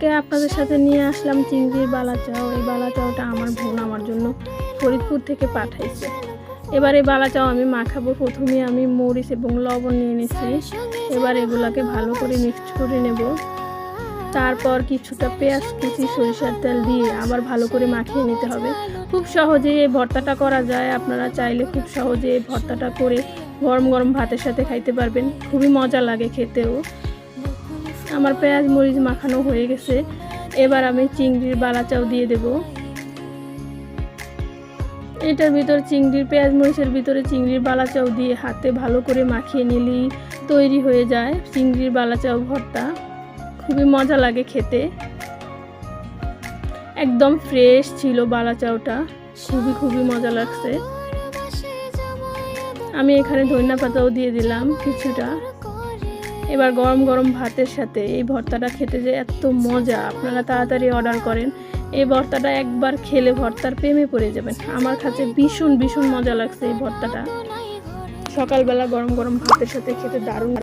আজকে আপনাদের সাথে নিয়ে আসলাম চিংড়ির বালাচাও। এই বালাচাওটা আমার বোন আমার জন্য ফরিদপুর থেকে পাঠাইছে। এবার এই বালাচাও আমি মাখাবো। প্রথমে আমি মরিচ এবং লবণ নিয়ে নিচ্ছি। এবার এগুলাকে ভালো করে মিক্সড করে নেব। তারপর কিছুটা পেঁয়াজ কুচি, সরিষার তেল দিয়ে আবার ভালো করে মাখিয়ে নিতে হবে। খুব সহজেই এই ভর্তাটা করা যায়। আপনারা চাইলে খুব সহজে এই ভর্তাটা করে গরম গরম ভাতের সাথে খাইতে পারবেন। খুবই মজা লাগে খেতেও। আমার পেঁয়াজ মরিচ মাখানো হয়ে গেছে। এবার আমি চিংড়ির বালাচাও দিয়ে দেব। এটার ভিতর চিংড়ির পেঁয়াজ মরিচের ভিতরে চিংড়ির বালাচাও দিয়ে হাতে ভালো করে মাখিয়ে নিলেই তৈরি হয়ে যায় চিংড়ির বালাচাও ভর্তা। খুবই মজা লাগে খেতে। একদম ফ্রেশ ছিল বালাচাওটা, খুবই মজা লাগছে। আমি এখানে ধনিয়া পাতাও দিয়ে দিলাম কিছুটা। এবার গরম গরম ভাতের সাথে এই ভর্তাটা খেতে যে এত মজা, আপনারা তাড়াতাড়ি অর্ডার করেন। এই ভর্তাটা একবার খেলে ভর্তার প্রেমে পড়ে যাবেন। আমার কাছে ভীষণ মজা লাগছে এই ভর্তাটা। সকালবেলা গরম গরম ভাতের সাথে খেতে দারুণ।